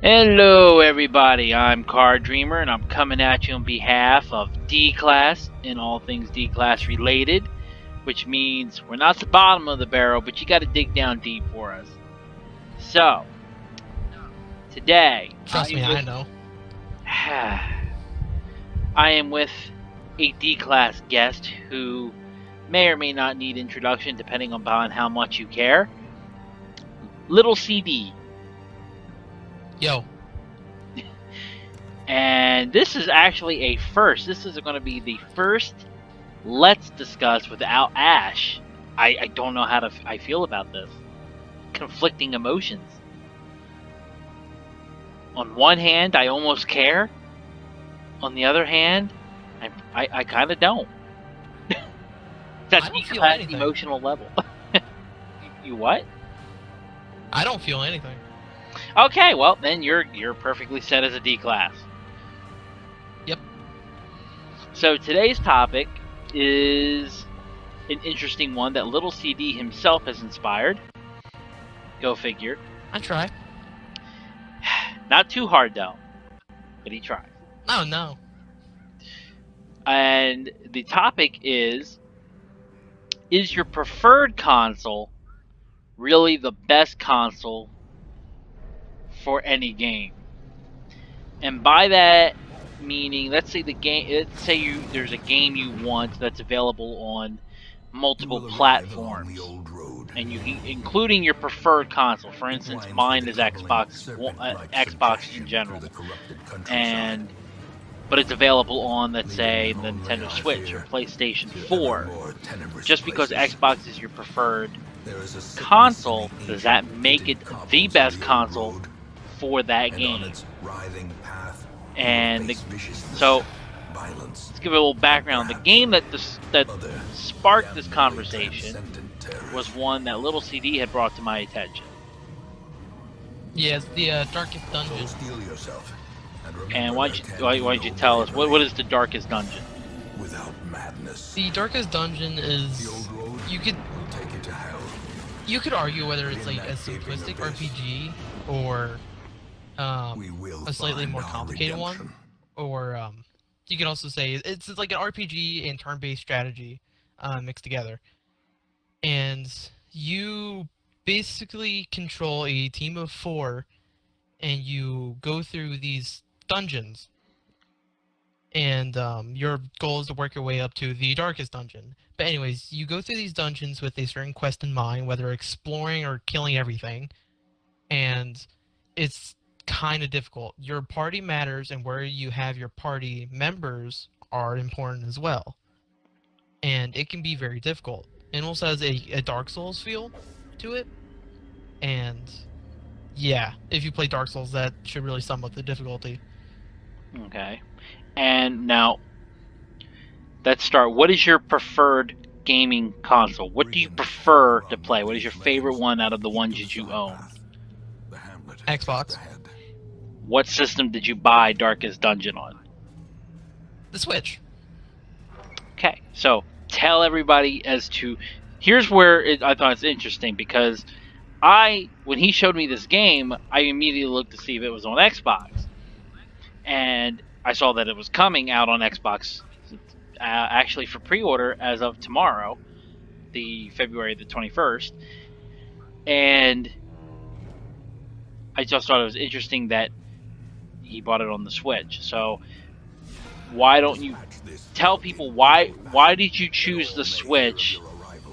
Hello everybody, I'm Card Dreamer and I'm coming at you on behalf of D-Class and all things D-Class related, which means we're not the bottom of the barrel, but you gotta dig down deep for us. So, today, Trust me, I know. I am with a D-Class guest who may or may not need introduction depending upon how much you care. Little CD. Yo. And this is actually a first. This is going to be the first Let's Discuss without Asch. I don't know how I feel about this. Conflicting emotions. On one hand, I almost care. On the other hand, I kind of don't. That's because at an emotional level. You what? I don't feel anything. Okay, well then you're perfectly set as a D class. Yep. So today's topic is an interesting one that Little CD himself has inspired. Go figure. I try. Not too hard though, but he tried. Oh no. And the topic is your preferred console really the best console for any game? And by that meaning, let's say there's a game you want that's available on multiple platforms, and including your preferred console. For instance, mine is Xbox in general, but it's available on, let's say, the Nintendo Switch or PlayStation 4. Just because Xbox is your preferred console, does that make it the best console for that game? And so, let's give it a little background. The game that sparked this conversation was one that Little CD had brought to my attention. Yeah, it's the Darkest Dungeon. And why don't you tell us what is the Darkest Dungeon? The Darkest Dungeon is you could argue whether it's like a simplistic RPG or a slightly more complicated one, or you can also say it's like an RPG and turn-based strategy mixed together. And you basically control a team of 4, and you go through these dungeons. And your goal is to work your way up to the Darkest Dungeon. But anyways, you go through these dungeons with a certain quest in mind, whether exploring or killing everything. And it's kind of difficult. Your party matters, and where you have your party members are important as well. And it can be very difficult. It also has a Dark Souls feel to it. And yeah, if you play Dark Souls, that should really sum up the difficulty. Okay. And now, let's start. What is your preferred gaming console? What do you prefer to play? What is your favorite one out of the ones that you own? Xbox. What system did you buy Darkest Dungeon on? The Switch. Okay, so tell everybody as to... Here's where I thought it's interesting, because when he showed me this game, I immediately looked to see if it was on Xbox. And I saw that it was coming out on Xbox, actually for pre-order as of tomorrow, the February the 21st. And I just thought it was interesting that he bought it on the Switch. So why don't you tell people why did you choose the Switch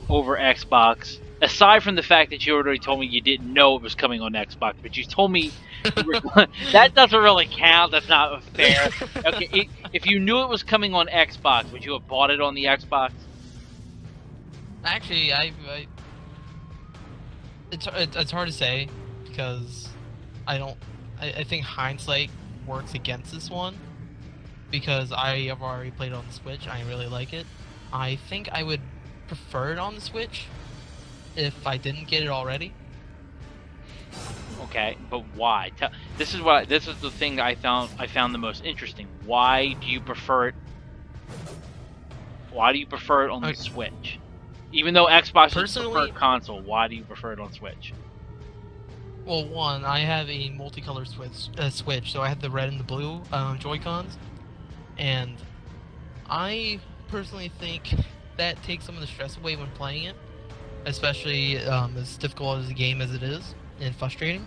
over Xbox? Aside from the fact that you already told me you didn't know it was coming on Xbox, but you told me that doesn't really count. That's not fair. Okay, if you knew it was coming on Xbox, would you have bought it on the Xbox? Actually, it's hard to say, because I think hindsight works against this one, because I have already played it on the Switch. I really like it. I think I would prefer it on the Switch if I didn't get it already. Okay, but why? This is the thing that I found the most interesting. Why do you prefer it? Why do you prefer it on the Switch? Even though Xbox is the preferred console, why do you prefer it on Switch? Well, one, I have a multicolor switch, so I have the red and the blue Joy-Cons, and I personally think that takes some of the stress away when playing it, especially as difficult as a game as it is, and frustrating.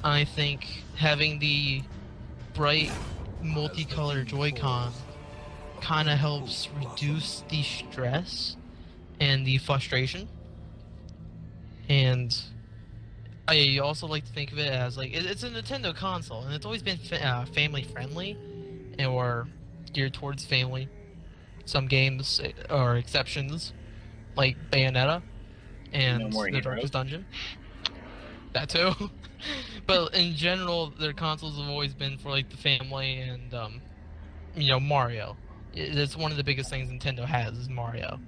I think having the bright multicolor Joy-Con kind of helps reduce the stress and the frustration, and I also like to think of it as like it's a Nintendo console, and it's always been family friendly or geared towards family. Some games are exceptions, like Bayonetta and The Darkest Dungeon. That too. But in general, their consoles have always been for like the family and Mario. That's one of the biggest things Nintendo has is Mario.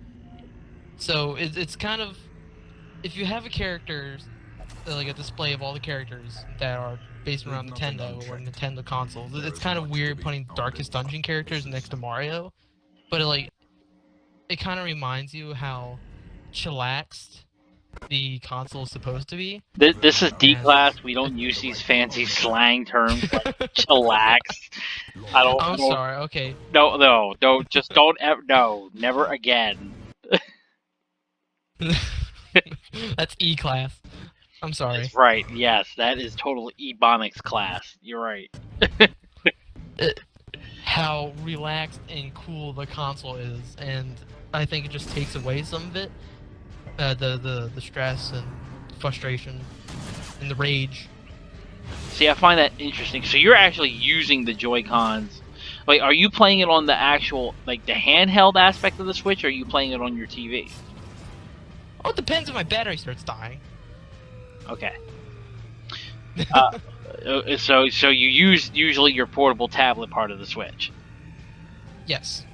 So it's kind of, if you have a character, like a display of all the characters that are based around Nintendo or Nintendo consoles, it's kind of weird putting Darkest Dungeon characters next to Mario, but it kind of reminds you how chillaxed the console is supposed to be. This is D-Class. We don't use these fancy slang terms like chillax. I'm sorry. Okay. No, just don't ever. No, never again. That's E-Class. I'm sorry. That's right. Yes, that is total Ebonics class. You're right. How relaxed and cool the console is, and I think it just takes away some of it. The stress and frustration and the rage. See, I find that interesting. So you're actually using the Joy-Cons. Like, are you playing it on the actual, like, the handheld aspect of the Switch, or are you playing it on your TV? Oh, it depends if my battery starts dying. Okay. So you use usually your portable tablet part of the Switch. Yes.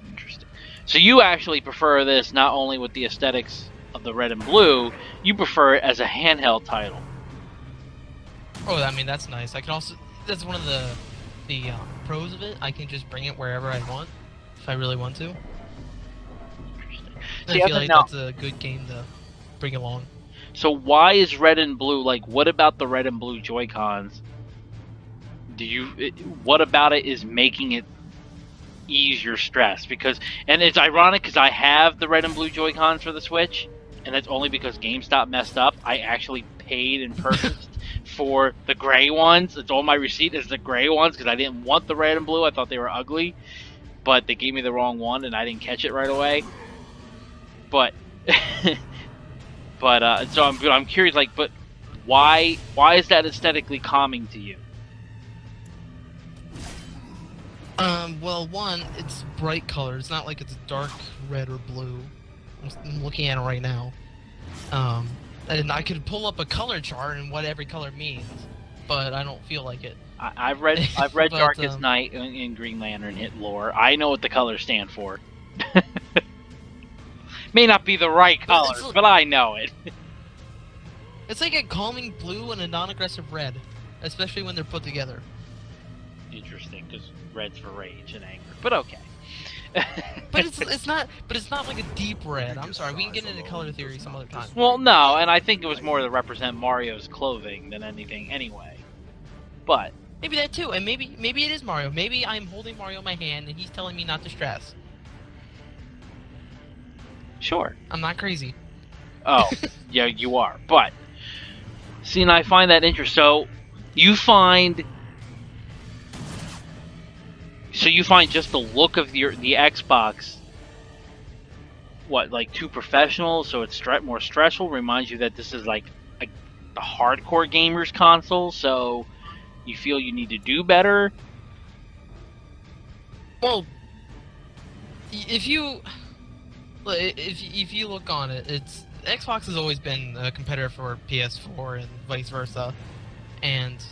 Interesting. So you actually prefer this not only with the aesthetics of the red and blue, you prefer it as a handheld title. Oh, I mean that's nice. I can also, that's one of the pros of it. I can just bring it wherever I want if I really want to. Interesting. I feel like that's a good game to bring along. So why is red and blue, like, what about the red and blue Joy-Cons? What about it is making it ease your stress? Because, and it's ironic because I have the red and blue Joy-Cons for the Switch, and that's only because GameStop messed up. I actually paid and purchased for the gray ones. It's on my receipt as the gray ones because I didn't want the red and blue. I thought they were ugly, but they gave me the wrong one, and I didn't catch it right away. But... But so I'm curious, like, but why is that aesthetically calming to you? Well, one, it's bright color. It's not like it's dark red or blue. I'm looking at it right now. And I could pull up a color chart and what every color means, but I don't feel like it. I've read but, Darkest Night and Green Lantern hit lore. I know what the colors stand for. May not be the right colors, but I know it. It's like a calming blue and a non-aggressive red, especially when they're put together. Interesting, because red's for rage and anger. But okay. But it's not like a deep red. I'm sorry, we can get into color theory some other time. Well, no, and I think it was more to represent Mario's clothing than anything anyway. But maybe that too, and maybe it is Mario. Maybe I'm holding Mario in my hand and he's telling me not to stress. Sure. I'm not crazy. Oh, yeah, you are. But, see, and I find that interesting. So, you find just the look of the Xbox, what, like too professional, so it's more stressful, reminds you that this is like the hardcore gamer's console, so you feel you need to do better? Well, if you look on it, Xbox has always been a competitor for PS4 and vice versa, and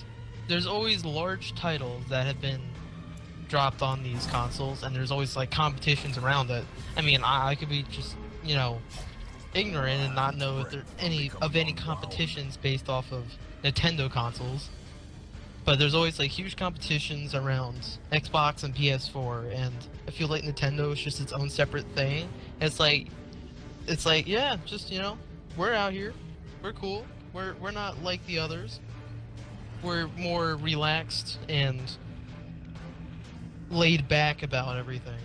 there's always large titles that have been dropped on these consoles, and there's always like competitions around it. I mean, I could be just ignorant and not know if there's any competitions based off of Nintendo consoles, but there's always like huge competitions around Xbox and PS4, and I feel like Nintendo is just its own separate thing. It's like, yeah, just we're out here, we're cool, We're not like the others. We're more relaxed and laid back about everything.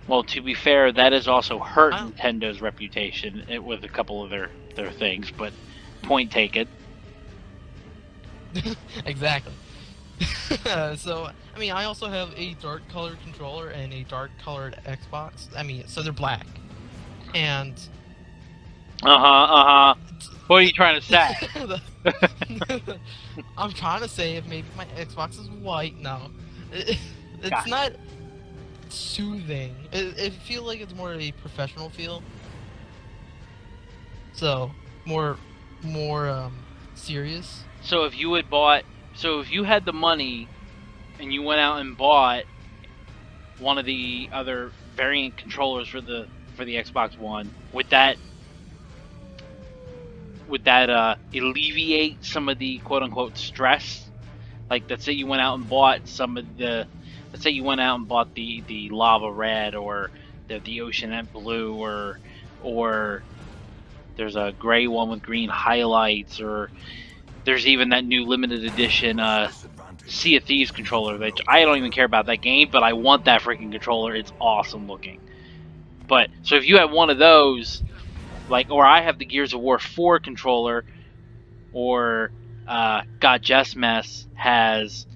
Well, to be fair, that has also hurt Nintendo's reputation with a couple of their things, but point taken. Exactly. So, I mean, I also have a dark colored controller and a dark colored Xbox. I mean, so they're black. And... What are you trying to say? I'm trying to say if maybe my Xbox is white. No. It's Gotcha. not soothing. It feels like it's more a professional feel. So, more serious. So if you had the money and you went out and bought one of the other variant controllers for the Xbox One, would that alleviate some of the quote unquote stress? Like, let's say you went out and bought the lava red or the oceanette blue, or there's a gray one with green highlights, or there's even that new limited edition Sea of Thieves controller, which I don't even care about that game, but I want that freaking controller. It's awesome looking. But so if you had one of those, or I have the Gears of War 4 controller, or God Just Mess has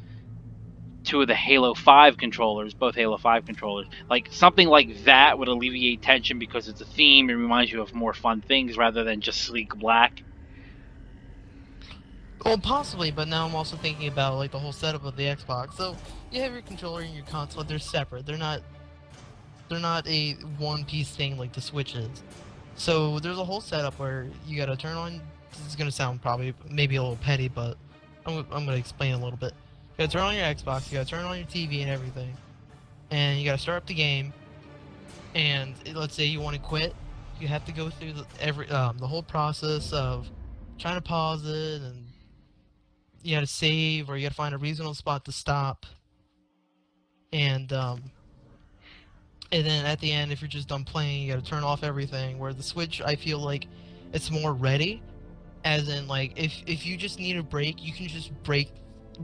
two of the Halo 5 controllers, both Halo 5 controllers. Like, something like that would alleviate tension because it's a theme and reminds you of more fun things rather than just sleek black. Well, possibly, but now I'm also thinking about like the whole setup of the Xbox. So you have your controller and your console; they're separate. They're not a one-piece thing like the Switch is. So there's a whole setup where you gotta turn on. This is gonna sound maybe a little petty, but I'm gonna explain a little bit. You gotta turn on your Xbox. You gotta turn on your TV and everything, and you gotta start up the game. And let's say you want to quit, you have to go through the whole process of trying to pause it, and you gotta save, or you gotta find a reasonable spot to stop. And then at the end, if you're just done playing, you gotta turn off everything. Where the Switch, I feel like it's more ready, as in like if you just need a break, you can just break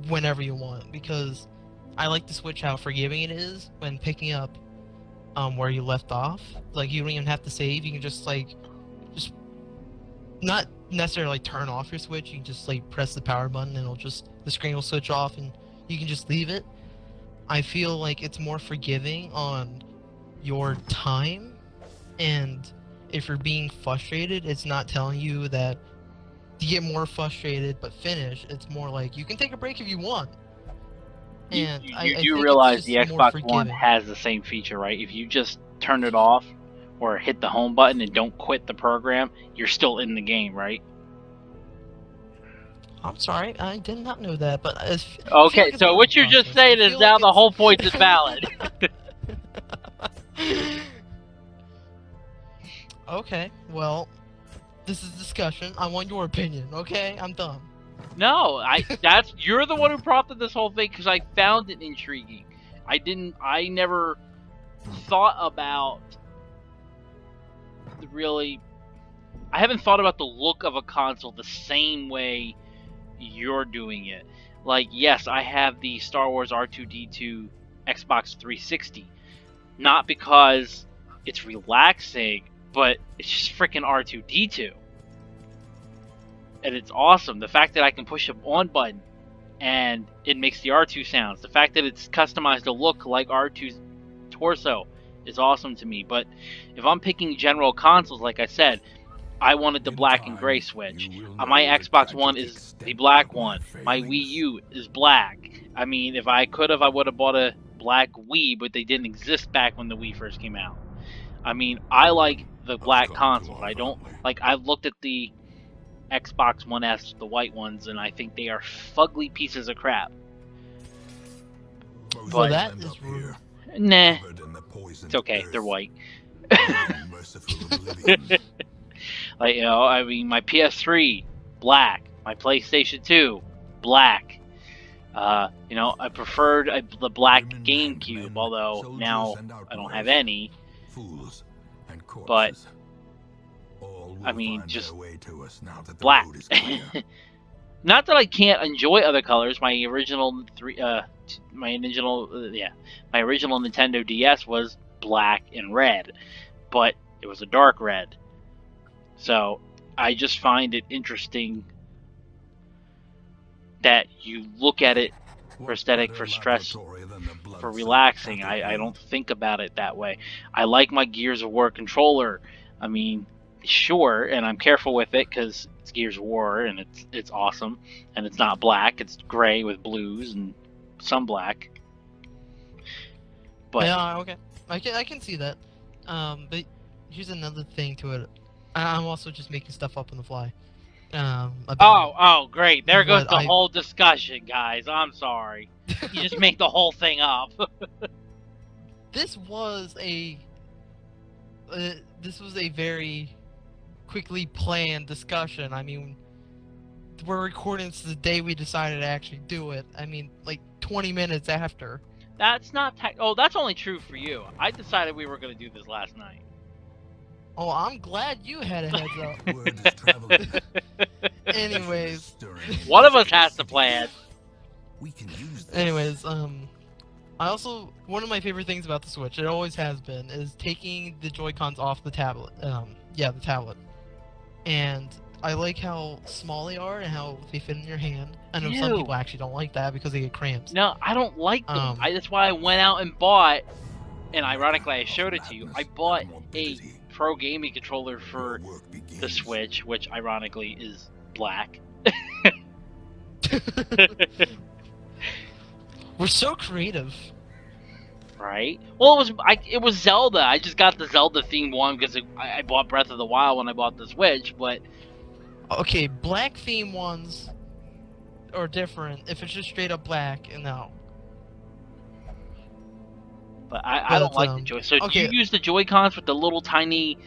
whenever you want. Because I like the Switch how forgiving it is when picking up where you left off. Like, you don't even have to save. You can just not necessarily turn off your Switch. You can just press the power button and the screen will switch off and you can just leave it. I feel like it's more forgiving on your time, and if you're being frustrated, it's not telling you that you get more frustrated but finish. It's more like you can take a break if you want. And you realize the Xbox One has the same feature, right? If you just turn it off or hit the home button and don't quit the program, you're still in the game, right? I'm sorry, I did not know that, but... Okay, so what you're just saying is now the whole point is valid. Okay, well, this is discussion. I want your opinion, okay? I'm done. No, you're the one who prompted this whole thing because I found it intriguing. I never thought about I haven't thought about the look of a console the same way you're doing it. Like, yes, I have the Star Wars R2-D2 Xbox 360. Not because it's relaxing, but it's just freaking R2-D2. And it's awesome. The fact that I can push a on button and it makes the R2 sounds. The fact that it's customized to look like R2's torso is awesome to me. But if I'm picking general consoles, like I said, I wanted the black and gray Switch. My Xbox One is the black one. My Wii U is black. I mean, if I could have, I would have bought a black Wii, but they didn't exist back when the Wii first came out. I mean, I like the black consoles. I've looked at the Xbox One S, the white ones, and I think they are fugly pieces of crap. Well, that is rude. Nah. It's okay, they're white. I mean, my PS3, black. My PlayStation 2, black. I preferred the black GameCube, although now I don't have any. But I mean, just black. Not that I can't enjoy other colors. My original Nintendo DS was black and red, but it was a dark red. So I just find it interesting that you look at it for aesthetic, for stress, for relaxing. I don't think about it that way. I like my Gears of War controller. I mean, sure, and I'm careful with it because it's Gears of War and it's awesome, and it's not black. It's gray with blues and some black. But yeah, okay, I can see that. But here's another thing to it. I'm also just making stuff up on the fly. Oh, great! There goes the whole discussion, guys. I'm sorry. You just make the whole thing up. This was a very quickly planned discussion. I mean, we're recording this the day we decided to actually do it. I mean, like 20 minutes after. That's not that's only true for you. I decided we were going to do this last night. Oh, I'm glad you had a heads up. Anyways, one of us has to plan. Anyways, I also, one of my favorite things about the Switch, it always has been, is taking the Joy-Cons off the tablet. The tablet. And I like how small they are and how they fit in your hand. I know some people actually don't like that because they get cramps. No, I don't like them. That's why I went out and bought, and ironically I showed it to you, I bought a Pro Gaming controller for the Switch, which ironically is black. We're so creative. Right? Well, it was Zelda. I just got the Zelda themed one because I bought Breath of the Wild when I bought the Switch, but... Okay, black theme ones are different. If it's just straight up black, no. But I don't like the Joy. So do you use the Joy-Cons with the little tiny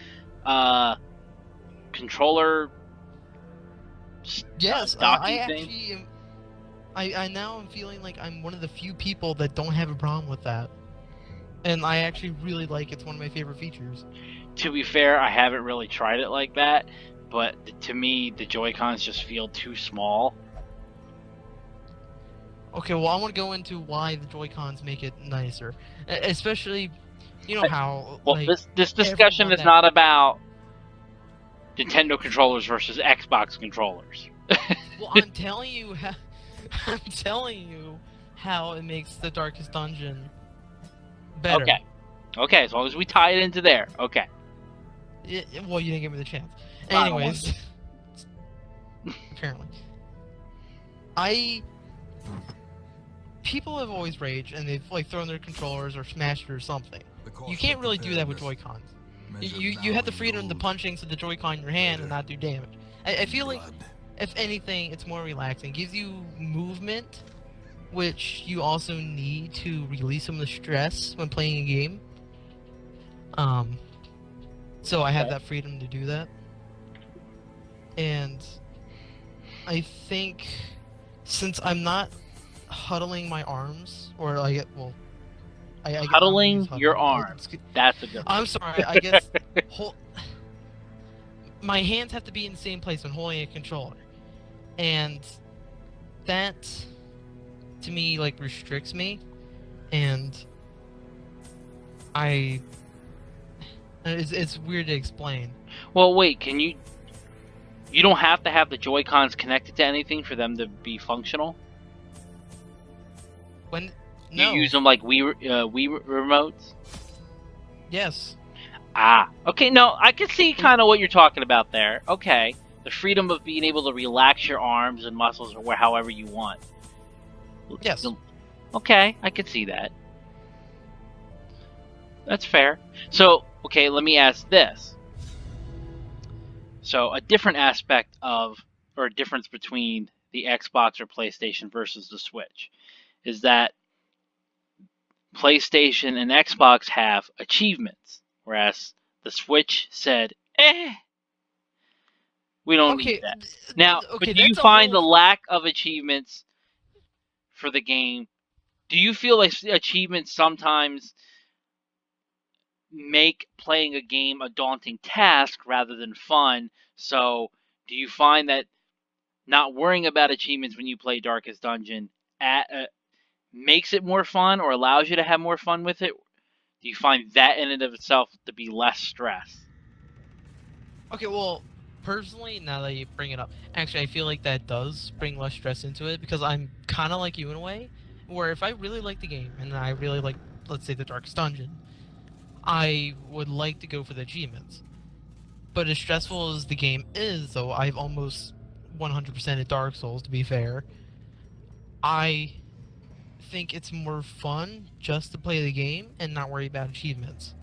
controller? Yes, I actually am. I now am feeling like I'm one of the few people that don't have a problem with that. And I actually really like it. It's one of my favorite features. To be fair, I haven't really tried it like that, but to me, the Joy-Cons just feel too small. Okay, well, I want to go into why the Joy-Cons make it nicer. Especially, you know how... Well, like, this discussion is not about Nintendo controllers versus Xbox controllers. Well, I'm telling you how it makes the Darkest Dungeon better. Okay, as long as we tie it into there. Okay. Well, you didn't give me the chance. Anyways. Apparently. People have always raged, and they've like thrown their controllers or smashed it or something. You can't really do that with Joy-Cons. You have the freedom to punching to the Joy-Con in your hand and not do damage. I feel like, if anything, it's more relaxing. It gives you movement, which you also need to release some of the stress when playing a game. So I have that freedom to do that. And I think, since I'm not huddling my arms, or like, well, huddling your arms. That's a good one. I'm sorry, I guess my hands have to be in the same place when holding a controller. And that, to me, like, restricts me. And it's weird to explain. Well, wait, can you don't have to have the Joy-Cons connected to anything for them to be functional? No. You use them like Wii remotes? Yes. Okay, no, I can see kind of what you're talking about there. Okay. The freedom of being able to relax your arms and muscles or however you want. Yes. Okay, I can see that. That's fair. So, okay, let me ask this. So, a different aspect of, or a difference between the Xbox or PlayStation versus the Switch is that PlayStation and Xbox have achievements, whereas the Switch said, we don't need that. Now, but do you find the lack of achievements for the game, do you feel like achievements sometimes make playing a game a daunting task rather than fun. So, do you find that not worrying about achievements when you play Darkest Dungeon makes it more fun or allows you to have more fun with it? Do you find that in and of itself to be less stress? Okay, well, personally, now that you bring it up, actually, I feel like that does bring less stress into it because I'm kind of like you in a way, where if I really like the game and I really like, let's say, the Darkest Dungeon, I would like to go for the achievements. But as stressful as the game is, though, I've almost 100%ed Dark Souls, to be fair, I think it's more fun just to play the game and not worry about achievements.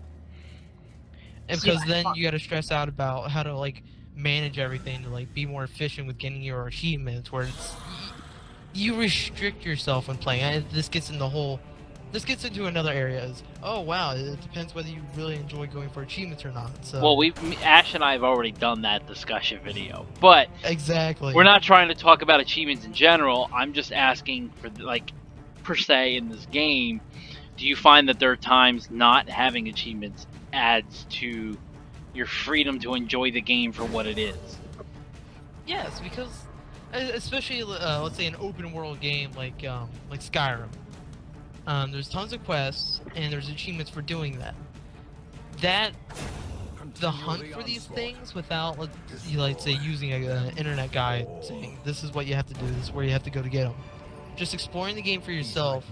And because then you gotta stress out about how to like manage everything to like be more efficient with getting your achievements, where it's you restrict yourself when playing. And this gets into another area. Is oh wow, it depends whether you really enjoy going for achievements or not. So well, Ash and I have already done that discussion video, but exactly, we're not trying to talk about achievements in general. I'm just asking for like per se in this game. Do you find that there are times not having achievements adds to your freedom to enjoy the game for what it is? Yes, because especially let's say an open world game like Skyrim, there's tons of quests and there's achievements for doing that. The hunt for these things without let's say using an internet guide saying this is what you have to do, this is where you have to go to get them. Just exploring the game for yourself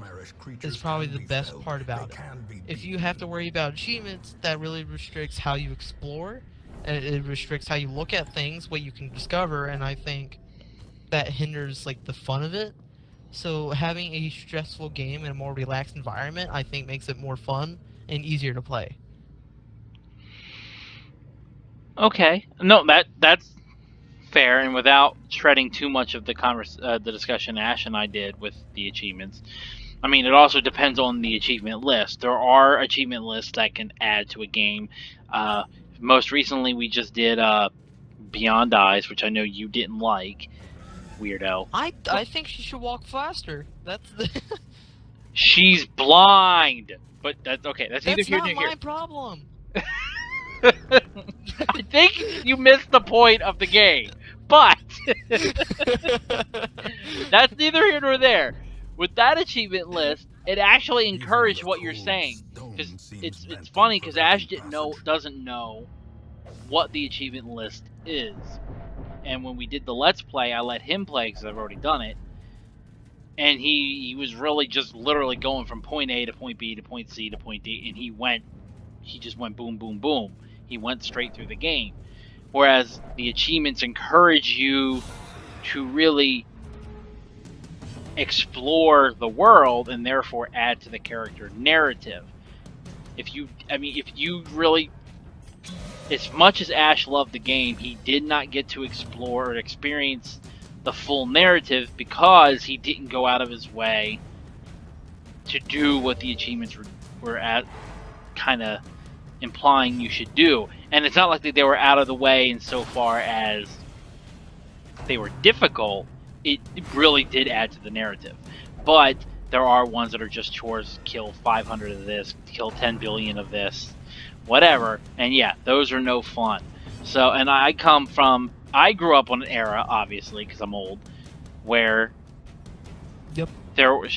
is probably the best part about it. If you have to worry about achievements, that really restricts how you explore, and it restricts how you look at things, what you can discover, and I think that hinders like the fun of it. So having a stressful game in a more relaxed environment, I think makes it more fun and easier to play. Okay, no, that's fair, and without shredding too much of the discussion Ash and I did with the achievements, I mean, it also depends on the achievement list. There are achievement lists that can add to a game. Most recently, we just did Beyond Eyes, which I know you didn't like, weirdo. I think she should walk faster. That's the. She's blind, but that's okay. That's neither here nor here. That's not my problem. I think you missed the point of the game, but that's neither here nor there. With that achievement list, it actually encouraged what you're saying, because it's funny because Ash doesn't know what the achievement list is, and when we did the Let's Play, I let him play because I've already done it, and he was really just literally going from point A to point B to point C to point D, and he just went boom, boom, boom. He went straight through the game. Whereas the achievements encourage you to really explore the world and therefore add to the character narrative. If you really, as much as Ash loved the game, he did not get to explore or experience the full narrative because he didn't go out of his way to do what the achievements were at kind of implying you should do. And it's not like they were out of the way insofar as they were difficult. It really did add to the narrative. But there are ones that are just chores. Kill 500 of this, kill 10 billion of this, whatever. And yeah, those are no fun. So, and I grew up on an era, obviously, because I'm old, where there were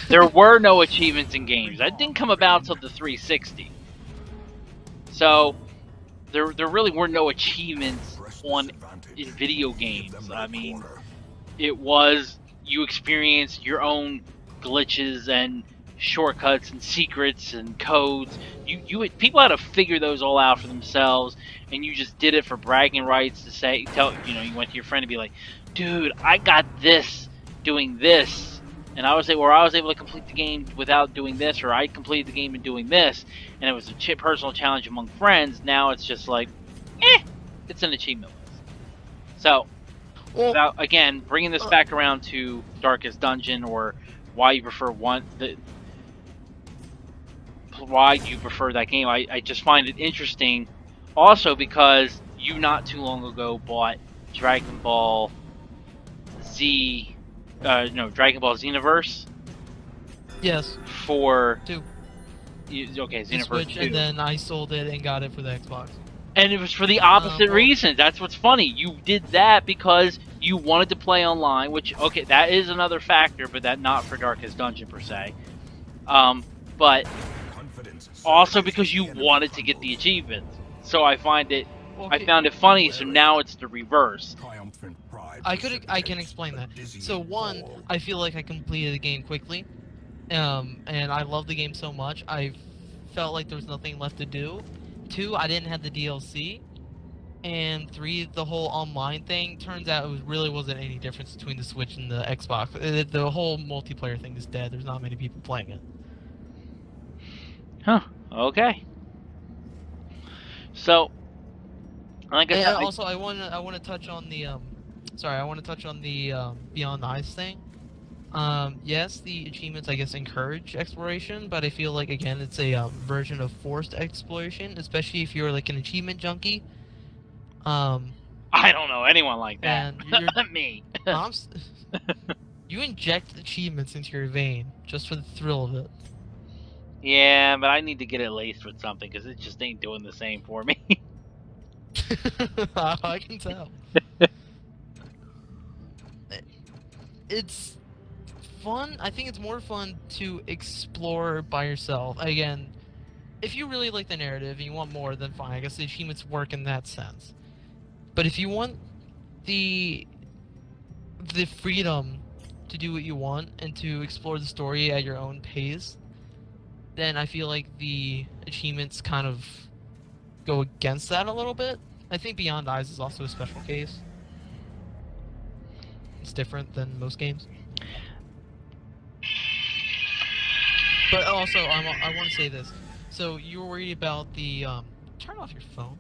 there were no achievements in games. That didn't come about until the 360. So there really were no achievements in video games. I mean, it was you experienced your own glitches and shortcuts and secrets and codes. People had to figure those all out for themselves, and you just did it for bragging rights to you went to your friend and be like, dude, I got this doing this, and I was able to complete the game without doing this, or I completed the game and doing this, and it was a personal challenge among friends. Now it's just like, it's an achievement list. So, without, again, bringing this back around to Darkest Dungeon, or why you prefer that game, I just find it interesting, also because you not too long ago bought Dragon Ball Xenoverse. Yes. For Okay, the Xenoverse Switch, 2. and then I sold it and got it for the Xbox. And it was for the opposite Well, reason. That's what's funny. You did that because you wanted to play online, which, okay, that is another factor, but that not for Darkest Dungeon per se. But also because you wanted to get the achievements. So I found it funny. So now it's the reverse. I can explain that. So one, I feel like I completed the game quickly, and I love the game so much. I felt like there was nothing left to do. Two, I didn't have the DLC. And three, the whole online thing, turns out it really wasn't any difference between the Switch and the Xbox. The whole multiplayer thing is dead. There's not many people playing it. Huh. Okay. So, like I said, also I want to touch on the Beyond the Ice thing. Yes, the achievements, I guess, encourage exploration, but I feel like, again, it's a version of forced exploration, especially if you're like an achievement junkie. I don't know anyone like that. And you're me. You inject achievements into your vein just for the thrill of it. Yeah, but I need to get it laced with something because it just ain't doing the same for me. I can tell. It's fun. I think it's more fun to explore by yourself. Again, if you really like the narrative and you want more, then fine. I guess the achievements work in that sense. But if you want the freedom to do what you want and to explore the story at your own pace, then I feel like the achievements kind of go against that a little bit. I think Beyond Eyes is also a special case. It's different than most games. But also, I want to say this. So, you were worried about the, turn off your phone.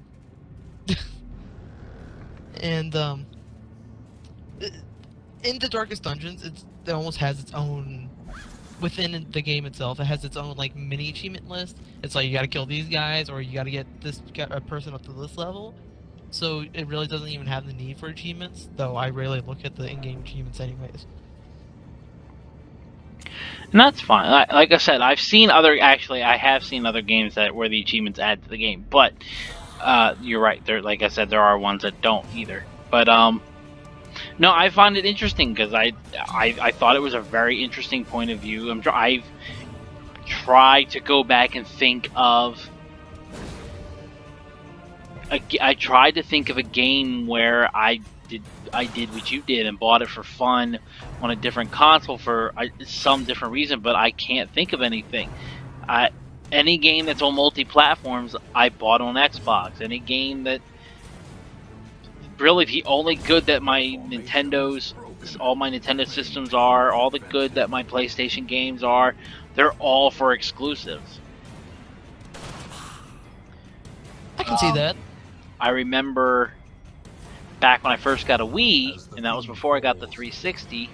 And, in the Darkest Dungeons, it almost has its own, within the game itself, it has its own, like, mini achievement list. It's like, you gotta kill these guys, or you gotta get a person up to this level. So, it really doesn't even have the need for achievements, though I rarely look at the in-game achievements anyways. And that's fine. Like I said, I have seen other games where the achievements add to the game, but you're right. Like I said, there are ones that don't either. But no, I find it interesting because I thought it was a very interesting point of view. I've tried to go back and think of. I tried to think of a game where I did what you did and bought it for fun on a different console for some different reason, but I can't think of anything. Any game that's on multi-platforms, I bought on Xbox. Any game that really the only good that all my Nintendo systems are, all the good that my PlayStation games are, they're all for exclusives. I can see that. I remember back when I first got a Wii, and that was before I got the 360,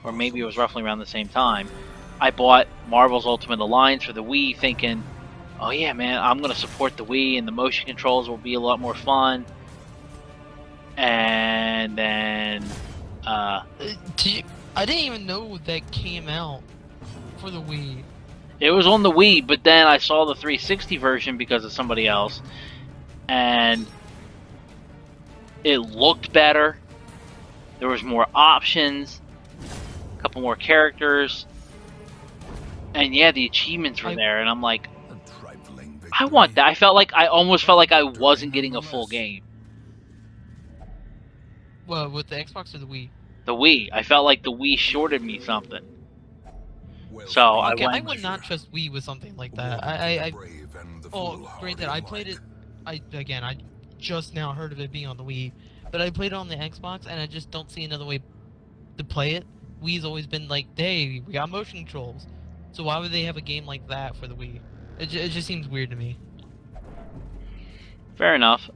or maybe it was roughly around the same time, I bought Marvel's Ultimate Alliance for the Wii thinking, oh yeah man, I'm going to support the Wii and the motion controls will be a lot more fun. And then... I didn't even know that came out for the Wii. It was on the Wii, but then I saw the 360 version because of somebody else, and it looked better. There was more options, a couple more characters, and yeah, the achievements were there, and I'm like, I want that. I almost felt like I wasn't getting a full game. Well, with the Xbox or the Wii? The Wii. I felt like the Wii shorted me something. So okay, I would not trust Wii with something like that. Granted, I played it. I just now heard of it being on the Wii, but I played it on the Xbox, and I just don't see another way to play it. Wii's always been like, hey, we got motion controls, so why would they have a game like that for the Wii? It just seems weird to me. Fair enough.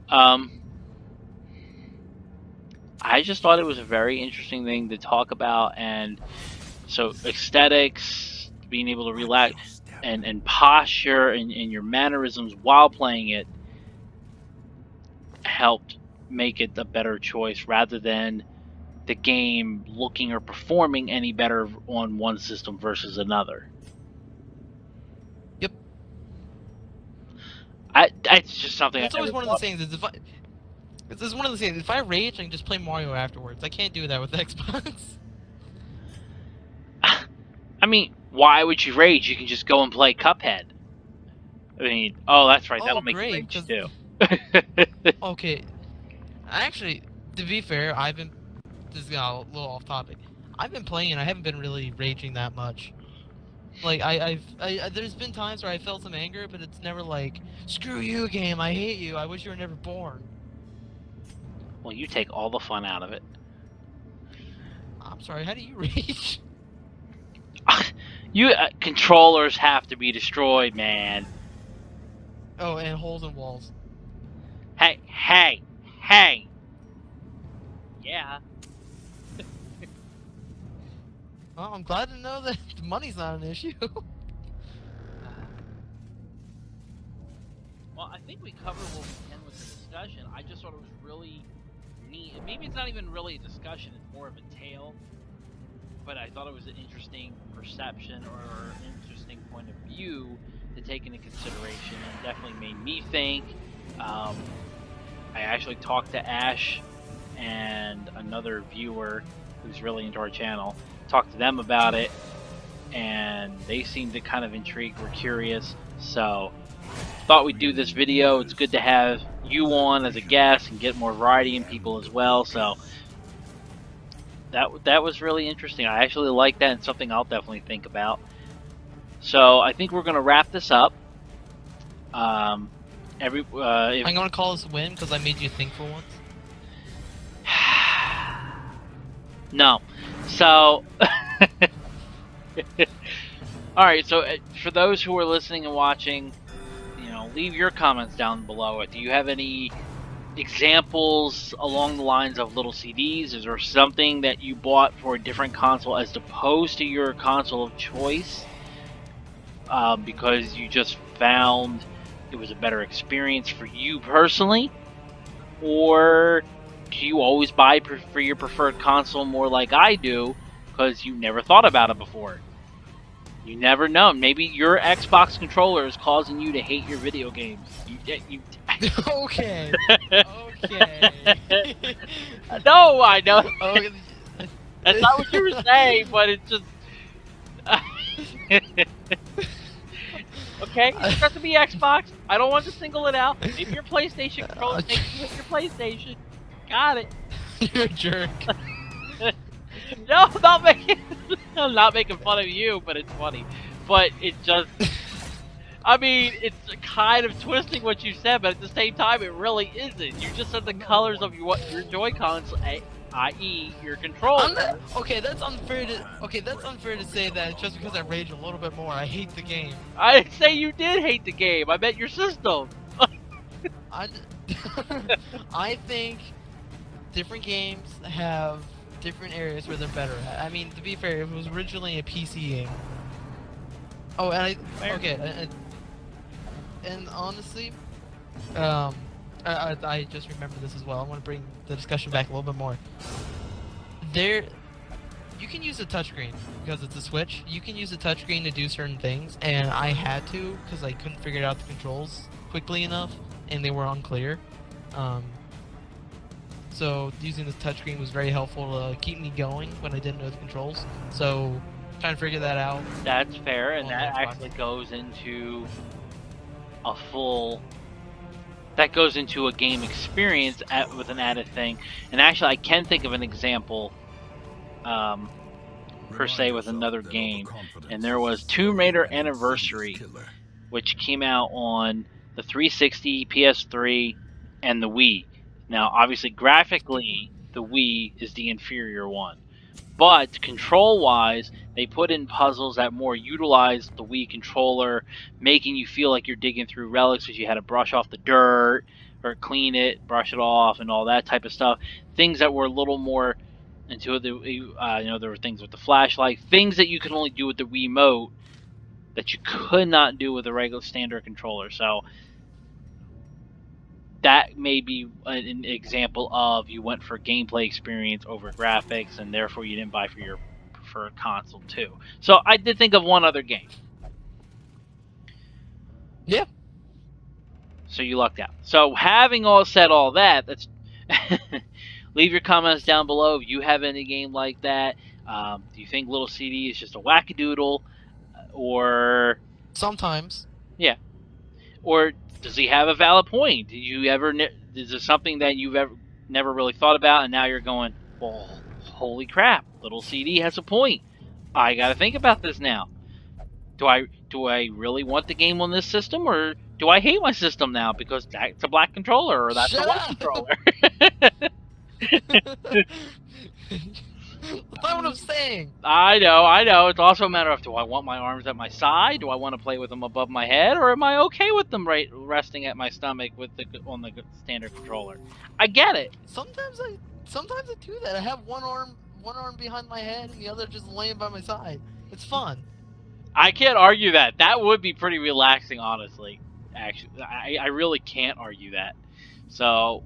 I just thought it was a very interesting thing to talk about, and so aesthetics, being able to relax, and posture, and your mannerisms while playing it helped make it a better choice rather than the game looking or performing any better on one system versus another. Yep. It's just something. That's always one of the things. It's one of the things. If I rage, I can just play Mario afterwards. I can't do that with Xbox. I mean, why would you rage? You can just go and play Cuphead. I mean, oh, that's right. That'll make you rage too. Okay. Actually, to be fair, this is a little off topic. I've been playing and I haven't been really raging that much. Like, there's been times where I felt some anger, but it's never like, screw you, game, I hate you, I wish you were never born. Well, you take all the fun out of it. I'm sorry, how do you rage? Controllers have to be destroyed, man. Oh, and holes in walls. Hey! Yeah. Well, I'm glad to know that money's not an issue. Well, I think we covered what we can with the discussion. I just thought it was really neat. Maybe it's not even really a discussion, it's more of a tale. But I thought it was an interesting perception or an interesting point of view to take into consideration, and definitely made me think. I actually talked to Ash and another viewer who's really into our channel, talked to them about it, and they seemed to kind of intrigued, were curious, so thought we'd do this video. It's good to have you on as a guest and get more variety in people as well, so that was really interesting. I actually like that, and something I'll definitely think about. So I think we're going to wrap this up. I'm going to call this a win because I made you think for once. No. So alright, so for those who are listening and watching, leave your comments down below. Do you have any examples along the lines of little CDs? Is there something that you bought for a different console as opposed to your console of choice because you just found it was a better experience for you personally? Or do you always buy for your preferred console more like I do because you never thought about it before? You never know. Maybe your Xbox controller is causing you to hate your video games. Okay. Okay. No, I know. Okay. That's not what you were saying, but it's just... Okay, it has to be Xbox. I don't want to single it out. Maybe your PlayStation controller makes you hate your PlayStation. Got it. You're a jerk. No, I'm not making fun of you, but it's funny. But it just... I mean, it's kind of twisting what you said, but at the same time, it really isn't. You just said the colors of your Joy-Cons, i.e., your controller. Okay, that's unfair to say that just because I rage a little bit more, I hate the game. I didn't say you did hate the game. I meant your system. I think different games have different areas where they're better at. I mean, to be fair, it was originally a PC game. Oh, and and honestly, I just remember this as well. I want to bring the discussion back a little bit more. You can use a touchscreen because it's a Switch. You can use a touchscreen to do certain things, and I had to because I couldn't figure out the controls quickly enough, and they were unclear. So using the touchscreen was very helpful to keep me going when I didn't know the controls. So trying to figure that out. That's fair, and that actually goes into a game experience with an added thing. And actually, I can think of an example per se with another game, and there was Tomb Raider Anniversary, which came out on the 360, PS3, and the Wii. Now, obviously, graphically, the Wii is the inferior one. But control-wise, they put in puzzles that more utilize the Wii controller, making you feel like you're digging through relics because you had to brush off the dirt, or clean it, brush it off, and all that type of stuff. Things that were a little more intuitive. There were things with the flashlight, things that you could only do with the Wiimote that you could not do with a regular standard controller. So that may be an example of you went for gameplay experience over graphics, and therefore you didn't buy for your preferred console too. So I did think of one other game. Yeah. So you lucked out. So having said all that, that's leave your comments down below if you have any game like that. Do you think Little CD is just a wackadoodle, or Sometimes. yeah, or does he have a valid point? Did you ever? Is there something that you've ever never really thought about, and now you're going, well, holy crap, Little CD has a point. I got to think about this now. Do I really want the game on this system, or do I hate my system now because that's a black controller or that's a white controller? That's what I'm saying. I know. It's also a matter of, do I want my arms at my side? Do I want to play with them above my head, or am I okay with them resting at my stomach on the standard controller? I get it. Sometimes I do that. I have one arm behind my head and the other just laying by my side. It's fun. I can't argue that. That would be pretty relaxing, honestly. Actually, I really can't argue that. So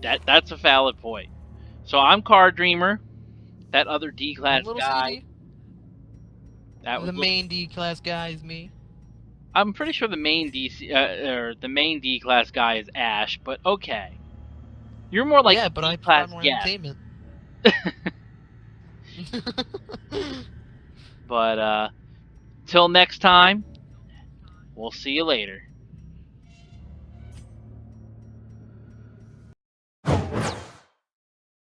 that's a valid point. So I'm Card Dreamer. That other D-class guy. That was the main D-class guy is me. I'm pretty sure the main D-class guy is Asch, but okay. You're more like but I D-class more entertainment. But till next time, we'll see you later.